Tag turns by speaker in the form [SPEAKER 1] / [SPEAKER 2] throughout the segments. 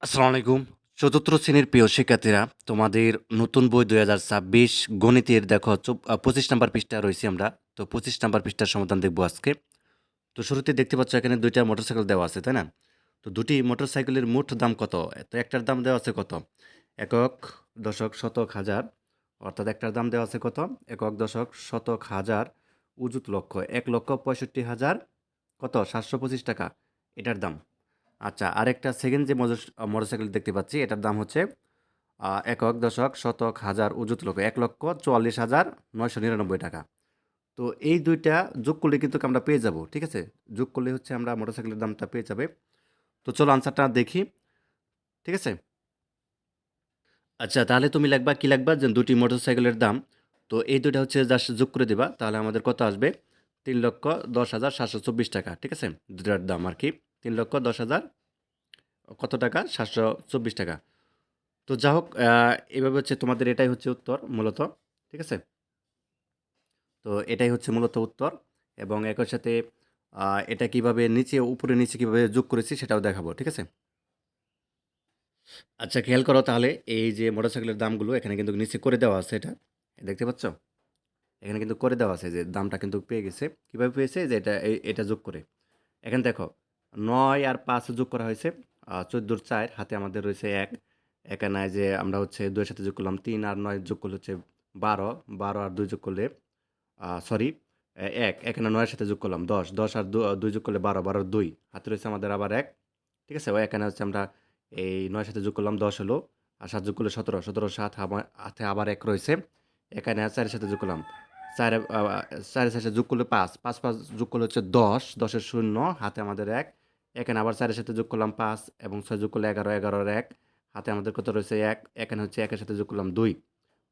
[SPEAKER 1] আসসালামু আলাইকুম। চতুর্থ শ্রেণীর প্রিয় শিক্ষার্থীরা, তোমাদের নতুন বই ২০২৬ গণিতের দেখো ২৫ নাম্বার পৃষ্ঠায় রয়েছি আমরা। তো ২৫ নাম্বার পৃষ্ঠার সমাধান দেখব আজকে। তো শুরুতে দেখতে পাচ্ছ এখানে ২ টা মোটরসাইকেল দেওয়া আছে, তাই না? তো ২ টি মোটরসাইকেলের মোট দাম কত? তো একটার দাম দেওয়া আছে কত? একক, দশক, শতক, হাজার। অর্থাৎ একটার দাম দেওয়া আছে কত? একক, দশক, শতক, হাজার, অযুত লক্ষ। ১,৬৫,০০০ কত? ৭২৫ টাকা এটার দাম। আচ্ছা, আরেকটা সেকেন্ড যে মোটরসাইকেল দেখতে পাচ্ছি এটার দাম হচ্ছে একক, দশক, শতক, হাজার, অযুত লক্ষ ১,৪৪,৯৯৯ টাকা। তো এই ২ টা যোগ করলে কিন্তু আমরা পেয়ে যাব। ঠিক আছে? যোগ করলে হচ্ছে আমরা মোটরসাইকেলের দামটা পেয়ে যাবে। তো চলো আনসারটা দেখি। ঠিক আছে? আচ্ছা, তাহলে তুমি লিখবা, কি লিখবা? যে ২ টি মোটরসাইকেলের দাম। তো এই ২ টা হচ্ছে জাস্ট যোগ করে দিবা। তাহলে আমাদের কত আসবে? ৩,১০,৭২৪ টাকা। ঠিক আছে? ২ টার দাম আরকি। ৩,১০,০০০ কত টাকা? ৭২৪ টাকা। তো যা হোক, এভাবে হচ্ছে তোমাদের এটাই হচ্ছে উত্তর মূলত। ঠিক আছে? তো এটাই হচ্ছে মূলত উত্তর এবং একই সাথে এটা কিভাবে নিচে উপরে নিচে কিভাবে যোগ করেছি সেটাও দেখাবো। ঠিক আছে? আচ্ছা, খেয়াল করো তাহলে এই যে মোটরসাইকেলের দামগুলো এখানে কিন্তু নিচে করে দেওয়া আছে এটা। দেখতে পাচ্ছ? এখানে কিন্তু করে দেওয়া আছে যে দামটা কিন্তু পেয়ে গেছে। কিভাবে পেয়েছে? যে এটা যোগ করে। এখানে দেখো ৯ আর ৫ যোগ করা হয়েছে। ১৪ র ৪ হাতে আমাদের রয়েছে ১। এখানে যে আমরা হচ্ছে ২ এর সাথে যোগ করলাম ৩ আর ৯ যোগ করলে হচ্ছে ১২। ১২ আর ২ যোগ করলে সরি ১। এখানে ৯ এর সাথে যোগ করলাম ১০। ১০ আর ২ যোগ করলে ১২। ১২ আর ২ হাতে রয়েছে আমাদের আবার ১। ঠিক আছে? এখানে হচ্ছে আমরা এই ৯ এর সাথে যোগ করলাম ১০ হলো। আর ৭ যোগ করলে ১৭। ১৭ ৭ হাতে আবার ১ রয়েছে। এখানে ৪ এর সাথে যোগ করলাম। ৪ ৪ এর সাথে যোগ করলে ৫। ৫ যোগ করলে হচ্ছে ১০। ১০ এর ০ হাতে আমাদের ১। এখানে আবার ৪ এর সাথে যোগ করলাম ৫ এবং ৬ যোগ করলে ১১। ১১ আর ১ হাতে আমাদের কত রয়েছে ১। এখানে হচ্ছে ১ এর সাথে যোগ করলাম ২।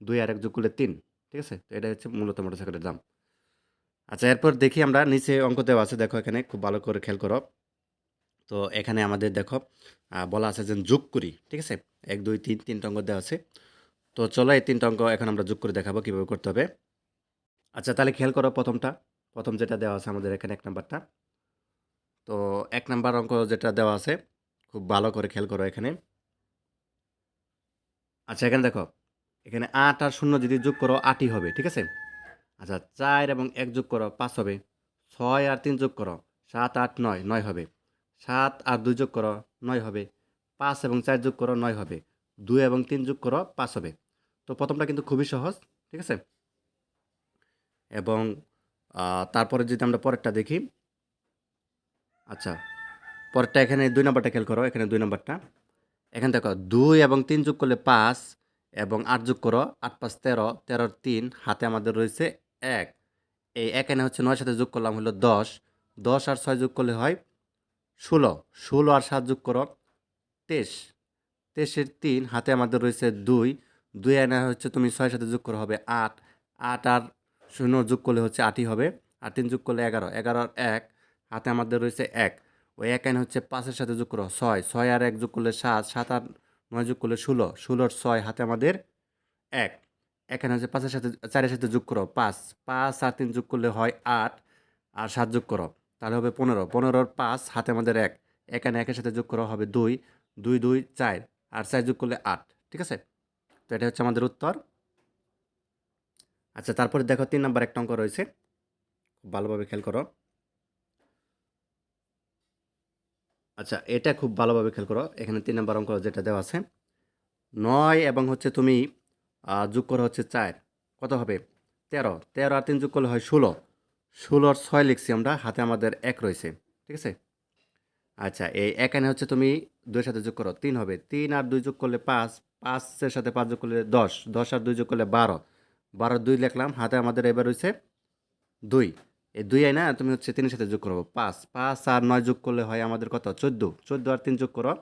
[SPEAKER 1] ২ আর ১ যোগ করলে ৩। ঠিক আছে? তো এটাই হচ্ছে মূলত মোটরসাইকেলের দাম। আচ্ছা, এরপর দেখি আমরা নিচে অঙ্ক দেওয়া আছে, দেখো এখানে খুব ভালো করে খেয়াল করো। তো এখানে আমাদের দেখো বলা আছে যে যোগ করি। ঠিক আছে? ১, ২, ৩ ৩টা অঙ্ক দেওয়া আছে। তো চলো এই ৩টা অঙ্ক এখন আমরা যোগ করে দেখাবো কিভাবে করতে হবে। আচ্ছা, তাহলে খেয়াল করো প্রথমটা। প্রথম যেটা দেওয়া আছে আমাদের এখানে ১ নাম্বারটা। তো ১ নাম্বার অঙ্ক যেটা দেওয়া আছে, খুব ভালো করে খেয়াল করো এখানে। আচ্ছা, এখানে দেখো। এখানে ৮ আর ০ যদি যোগ করো ৮ই হবে। ঠিক আছে? আচ্ছা, ৪ এবং ১ যোগ করো ৫ হবে। ৬ আর ৩ যোগ করো ৭, ৮, ৯, ৯ হবে। ৭ আর ২ যোগ করো ৯ হবে। ৫ এবং ৪ যোগ করো ৯ হবে। ২ এবং ৩ যোগ করো ৫ হবে। তো প্রথমটা কিন্তু খুবই সহজ। ঠিক আছে? এবং তারপরে যদি আমরা পরেরটা দেখি। আচ্ছা, পরেরটা এখানে ২ নাম্বারটা খেয়াল করো। এখানে ২ নাম্বারটা। এখানে দেখো ২ এবং ৩ যোগ করলে ৫ এবং ৮ যোগ করো ৮, ৫, ১৩। ১৩ আর ৩ হাতে আমাদের রয়েছে ১। এই এখানে হচ্ছে ৯ সাথে যোগ করলাম হলো ১০। ১০ আর ৬ যোগ করলে হয় ১৬। ১৬ আর ৭ যোগ করো ২৩। ২৩ এর ৩ হাতে আমাদের রয়েছে ২। ২ এনে হচ্ছে তুমি ৬ সাথে যোগ করা হবে ৮। ৮ আর ০ যোগ করলে হচ্ছে ৮ই হবে। আর ৩ যোগ করলে ১১। ১১ আর ১ হাতে আমাদের রয়েছে ১। ওই ১ এনে হচ্ছে ৫ এর সাথে যোগ করো ৬। ৬ আর ১ যোগ করলে ৭। ৭ আর ৯ যোগ করলে ১৬। ১৬ আর ৬ হাতে আমাদের ১। এখানে হচ্ছে ৫ এর সাথে ৪ এর সাথে যোগ করো ৫। ৫ আর ৩ যোগ করলে হয় ৮। আর ৭ যোগ করো। তাহলে হবে ১৫। ১৫ আর ৫ হাতে আমাদের ১। এখানে ১ এর সাথে যোগ করা হবে ২। ২, ২, ৪ আর ৪ যোগ করলে ৮। ঠিক আছে? তো এটা হচ্ছে আমাদের উত্তর। আচ্ছা, তারপরে দেখো ৩ নাম্বার একটা অঙ্ক রয়েছে। খুব ভালোভাবে খেয়াল করো। আচ্ছা, এটা খুব ভালোভাবে খেয়াল করো। এখানে ৩ নাম্বার অঙ্ক যেটা দেওয়া আছে। ৯ এবং হচ্ছে তুমি যোগ করা হচ্ছে ৪। কত হবে? ১৩। ১৩ আর ৩ যোগ করলে হয় ১৬। ১৬ আর ৬ লিখছি আমরা। হাতে আমাদের ১ রয়েছে। ঠিক আছে? আচ্ছা, এই এখানে হচ্ছে তুমি ২ এর সাথে যোগ করো ৩ হবে। ৩ আর ২ যোগ করলে ৫। ৫ এর সাথে ৫ যোগ করলে ১০। ১০ আর ২ যোগ করলে ১২। ১২ ২ লিখলাম। হাতে আমাদের এবার হইছে ২। এই ২ আইনা তুমি হচ্ছে ৩ এর সাথে যোগ করো ৫। ৫ আর ৯ যোগ করলে হয় আমাদের কত? ১৪। ১৪ আর ৩ যোগ করো।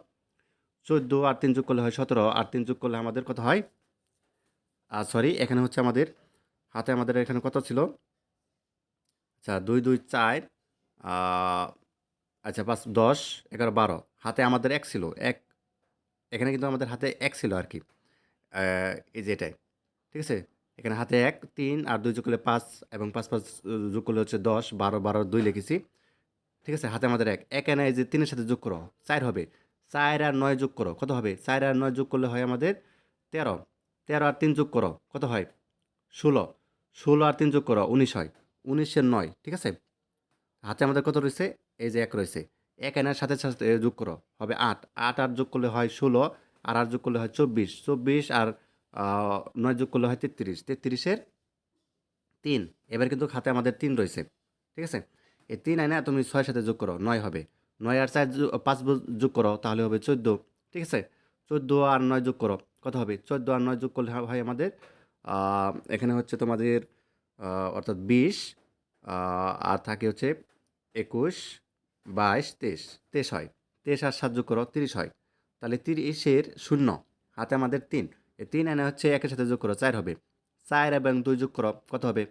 [SPEAKER 1] ১৪ আর ৩ যোগ করলে হয় ১৭। আর ৩ যোগ করলে আমাদের কত হয়? সরি, এখানে হচ্ছে আমাদের হাতে আমাদের এখানে কত ছিল? আচ্ছা, ২, ২, ৪ আ আচ্ছা ৫, ১০, ১১, ১২ হাতে আমাদের ১ ছিল। ১ এখানে কিন্তু আমাদের হাতে ১ ছিল আরকি। অ্যা এই যে এটাই। ঠিক আছে? এখানে হাতে ১, ৩ আর ২ যোগ করলে ৫ এবং ৫, ৫ যোগ করলে হচ্ছে ১০, ১২, ১২ ২ লিখেছি। ঠিক আছে? হাতে আমাদের ১। ১ এনে এই যে ৩ এর সাথে যোগ করো ৪ হবে। 4 আর 9 যোগ করো, কত হবে? 4 আর 9 যোগ করলে হয় আমাদের 13। 13 আর 3 যোগ করো, কত হয়? 16। 16 আর 3 যোগ করো, 19 হয়। 19 এর 9, ঠিক আছে? হাতে আমাদের কত রয়েছে? এই যে 1 রয়েছে। 1 এর সাথে, সাথে যোগ করো, হবে 8। 8 আর যোগ করলে হয় 16, আর 8 যোগ করলে হয় 24। 24 আর 9 যোগ করলে হয় 33। 33 এর 3। এবার কিন্তু খাতে আমাদের 3 রয়েছে, ঠিক আছে? এই 3 আইনা তুমি 6 এর সাথে যোগ করো, 9 হবে। 9 আর 4 5 যোগ করো, তাহলে হবে 14, ঠিক আছে? 14 আর 9 যোগ করো, কত হবে? 14 আর 9 যোগ করলে হয় আমাদের এখানে হচ্ছে তোমাদের অর্থাৎ 20, আর থাকে হচ্ছে 21, 22, 23। 23 হয়। 23 আর 7 যোগ করো, 30 হয়। তাহলে 30 এর 0, হাতে আমাদের 3। এই 3 এনে হচ্ছে 1 এর সাথে যোগ করো, 4 হবে। 4 এবং 2 যোগ করো, কত হবে?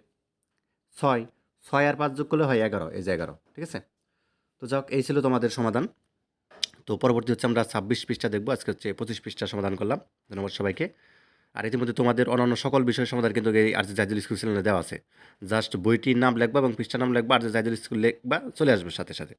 [SPEAKER 1] 6। 6 আর 5 যোগ করলে হয় 11, এই যে 11, ঠিক আছে? তো যাক, এই ছিল তোমাদের সমাধান। তো পরবর্তী হচ্ছে আমরা 26 পৃষ্ঠা দেখবো। আজকে হচ্ছে 25 পৃষ্ঠা সমাধান করলাম। ধন্যবাদ সবাইকে। আর ইতিমধ্যে তোমাদের অন্যান্য সকল বিষয়ের সমাধান কিন্তু এই আর যে জাহিদুল স্কুল চ্যানেলে দেওয়া আছে। জাস্ট বইটির নাম লিখবা এবং পৃষ্ঠার নাম লিখবা, আর যে জাহিদুল স্কুল লিখবা, চলে আসবে সাথে, সাথে।